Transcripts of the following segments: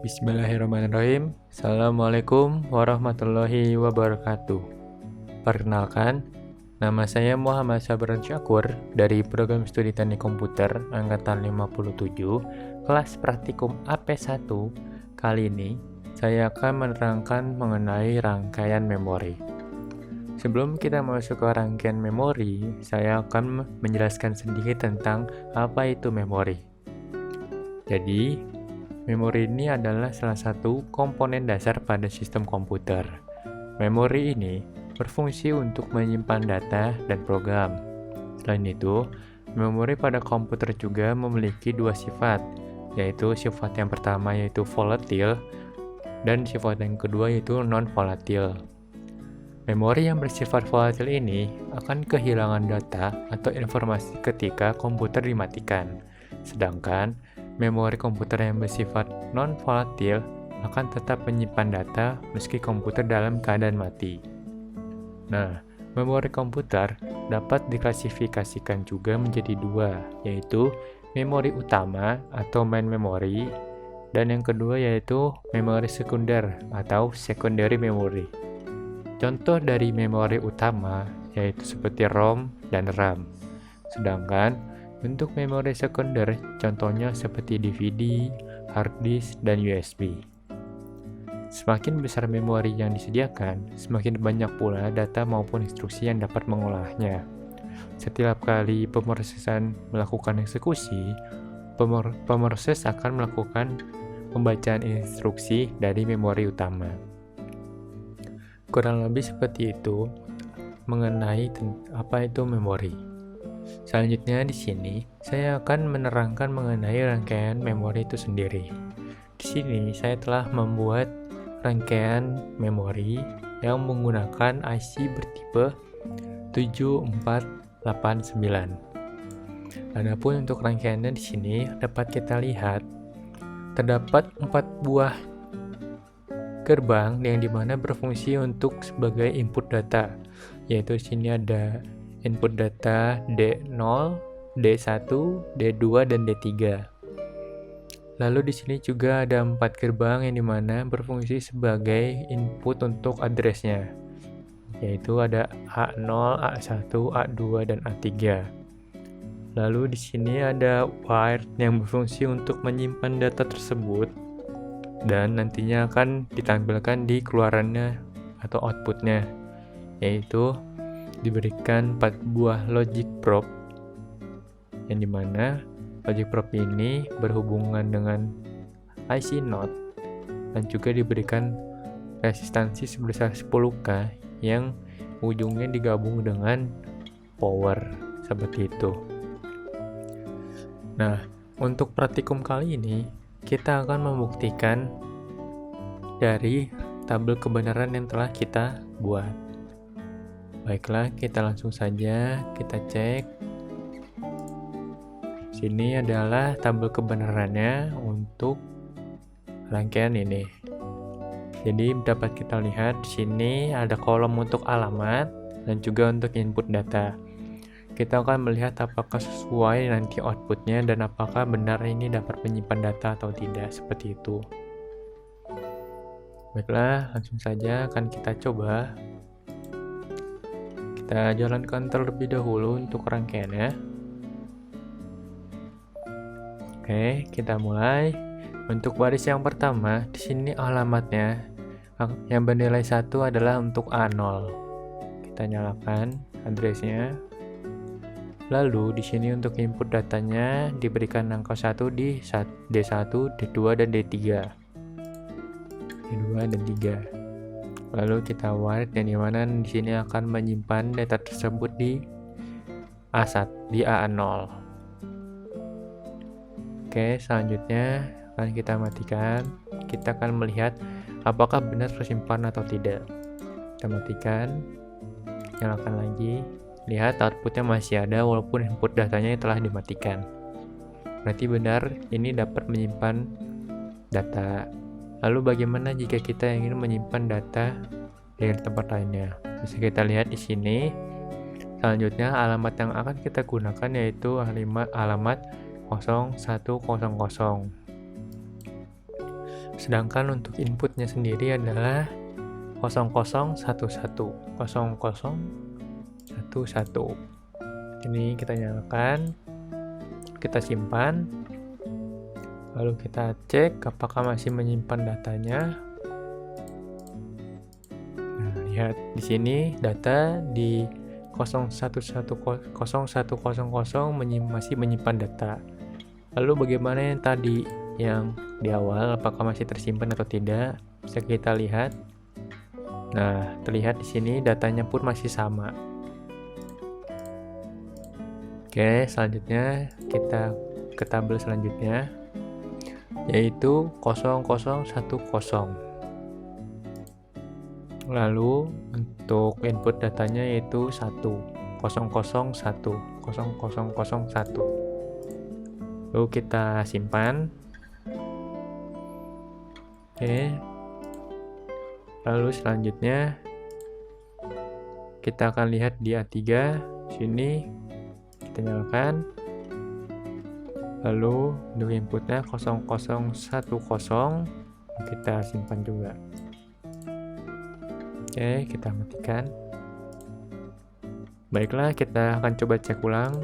Bismillahirrahmanirrahim. Assalamualaikum warahmatullahi wabarakatuh. Perkenalkan, nama saya Muhammad Sabran Syakur dari Program Studi Teknik Komputer Angkatan 57, kelas praktikum AP1. Kali ini, saya akan menerangkan mengenai rangkaian memori. Sebelum kita masuk ke rangkaian memori, saya akan menjelaskan sedikit tentang apa itu memori. Jadi, memori ini adalah salah satu komponen dasar pada sistem komputer. Memori ini berfungsi untuk menyimpan data dan program. Selain itu, memori pada komputer juga memiliki dua sifat, yaitu sifat yang pertama yaitu volatil, dan sifat yang kedua yaitu non-volatil. Memori yang bersifat volatil ini akan kehilangan data atau informasi ketika komputer dimatikan, sedangkan memori komputer yang bersifat non-volatil akan tetap menyimpan data meski komputer dalam keadaan mati. Nah, memori komputer dapat diklasifikasikan juga menjadi dua, yaitu memori utama atau main memory, dan yang kedua yaitu memori sekunder atau secondary memory. Contoh dari memori utama yaitu seperti ROM dan RAM. Sedangkan untuk memori sekunder, contohnya seperti DVD, hard disk, dan USB. Semakin besar memori yang disediakan, semakin banyak pula data maupun instruksi yang dapat mengolahnya. Setiap kali pemrosesan melakukan eksekusi, pemroses akan melakukan pembacaan instruksi dari memori utama. Kurang lebih seperti itu mengenai apa itu memori. Selanjutnya di sini saya akan menerangkan mengenai rangkaian memori itu sendiri. Di sini saya telah membuat rangkaian memori yang menggunakan IC bertipe 7489. Adapun untuk rangkaiannya di sini dapat kita lihat terdapat 4 buah gerbang yang dimana berfungsi untuk sebagai input data, yaitu di sini ada input data D0, D1, D2, dan D3. Lalu di sini juga ada 4 gerbang yang dimana berfungsi sebagai input untuk address-nya, yaitu ada A0, A1, A2, dan A3. Lalu di sini ada wire yang berfungsi untuk menyimpan data tersebut dan nantinya akan ditampilkan di keluarannya atau outputnya, yaitu diberikan 4 buah logic probe yang dimana logic probe ini berhubungan dengan IC node dan juga diberikan resistansi sebesar 10K yang ujungnya digabung dengan power seperti itu. Nah, untuk praktikum kali ini kita akan membuktikan dari tabel kebenaran yang telah kita buat. Baiklah, kita langsung saja kita cek. Sini adalah tabel kebenarannya untuk rangkaian ini. Jadi dapat kita lihat di sini ada kolom untuk alamat dan juga untuk input data. Kita akan melihat apakah sesuai nanti outputnya dan apakah benar ini dapat menyimpan data atau tidak, seperti itu. Baiklah, langsung saja akan kita coba. Kita jalankan terlebih dahulu untuk rangkaiannya. Oke, kita mulai. Untuk baris yang pertama, di sini alamatnya yang bernilai 1 adalah untuk A0. Kita nyalakan address-nya. Lalu di sini untuk input datanya diberikan angka 1 di D1, D2, dan D3. D2 dan 3. Lalu kita write yang dimana di sini akan menyimpan data tersebut di A1, di A0. Oke, selanjutnya akan kita matikan. Kita akan melihat apakah benar tersimpan atau tidak. Kita matikan, nyalakan lagi. Lihat outputnya masih ada walaupun input datanya telah dimatikan. Berarti benar ini dapat menyimpan data. Lalu bagaimana jika kita ingin menyimpan data di tempat lainnya? Bisa kita lihat di sini. Selanjutnya alamat yang akan kita gunakan yaitu alamat 0100. Sedangkan untuk inputnya sendiri adalah 0011 0011. Ini kita nyalakan, kita simpan, lalu kita cek apakah masih menyimpan datanya. Nah, lihat di sini data di 0110 masih menyimpan data. Lalu bagaimana yang tadi yang di awal, apakah masih tersimpan atau tidak? Bisa kita lihat. Nah, terlihat di sini datanya pun masih sama. Oke, selanjutnya kita ke tabel selanjutnya, yaitu 0010. Lalu untuk input datanya yaitu 1, 001, 0001. Lalu kita simpan. Oke. Lalu selanjutnya kita akan lihat di A3 sini, kita nyalakan. Lalu untuk inputnya 0010, kita simpan juga. Oke, kita matikan. Baiklah, kita akan coba cek ulang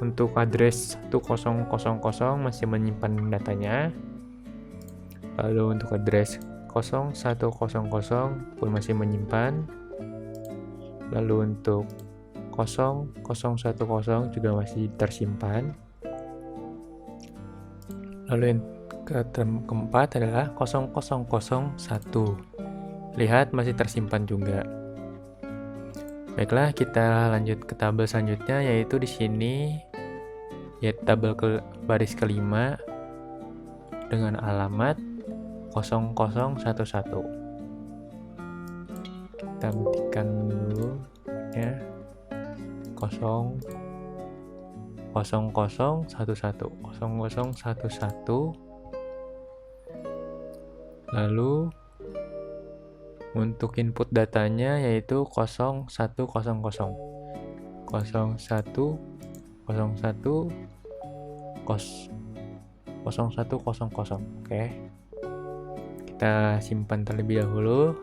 untuk address 1000 masih menyimpan datanya. Lalu untuk address 0100 pun masih menyimpan. Lalu untuk 0010 juga masih tersimpan. Lalu yang keempat adalah 0001. Lihat masih tersimpan juga. Baiklah, kita lanjut ke tabel selanjutnya, yaitu di sini yaitu tabel baris kelima dengan alamat 0011. Kita matikan dulu ya. 0011. Lalu untuk input datanya yaitu 0100. 0100. Oke. Kita simpan terlebih dahulu.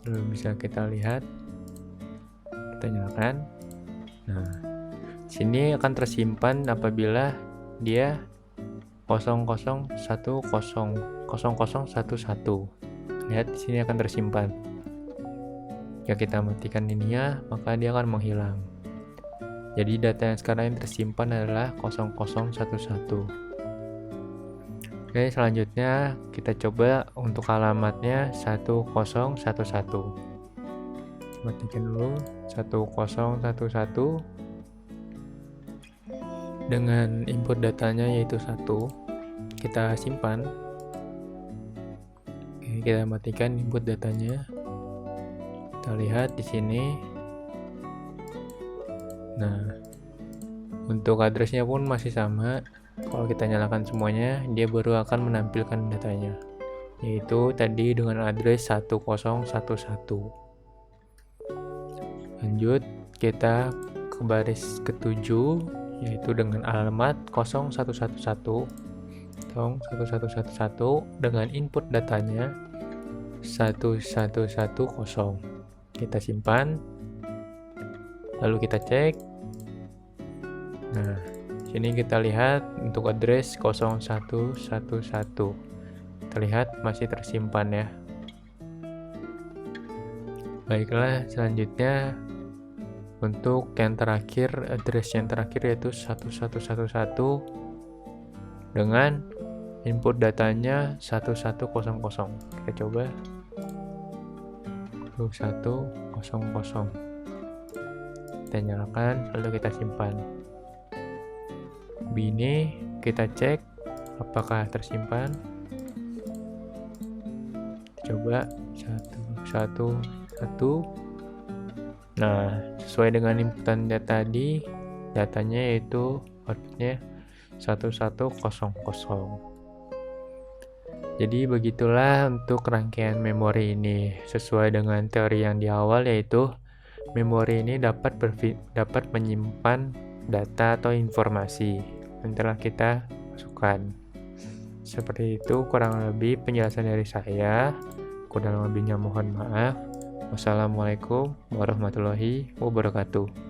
Lalu bisa kita lihat. Kita nyalakan. Nah, sini akan tersimpan apabila dia 0011. Lihat di sini akan tersimpan. Jika kita matikan ininya, maka dia akan menghilang. Jadi data yang sekarang yang tersimpan adalah 0011. Oke, selanjutnya kita coba untuk alamatnya 1011. Matikan dulu 1011 dengan input datanya yaitu 1. Kita simpan. Oke, kita matikan input datanya. Kita lihat di sini. Nah, untuk addressnya pun masih sama. Kalau kita nyalakan semuanya, dia baru akan menampilkan datanya, yaitu tadi dengan address 1011. Lanjut, kita ke baris ke-7, yaitu dengan alamat 0111 dengan input datanya 1110. Kita simpan, lalu kita cek. Nah, sini kita lihat untuk address 0111 terlihat masih tersimpan ya. Baiklah, selanjutnya untuk yang terakhir, address yang terakhir yaitu 1111 dengan input datanya 1100. Kita coba 1100. Kita nyalakan, lalu kita simpan. Ini kita cek apakah tersimpan. Coba 111. Nah, sesuai dengan inputan data tadi, datanya yaitu outputnya 1100. Jadi begitulah untuk rangkaian memori ini. Sesuai dengan teori yang di awal, yaitu memori ini dapat menyimpan data atau informasi. yang telah kita masukkan. Seperti itu kurang lebih penjelasan dari saya. Kurang lebihnya mohon maaf. Wassalamualaikum warahmatullahi wabarakatuh.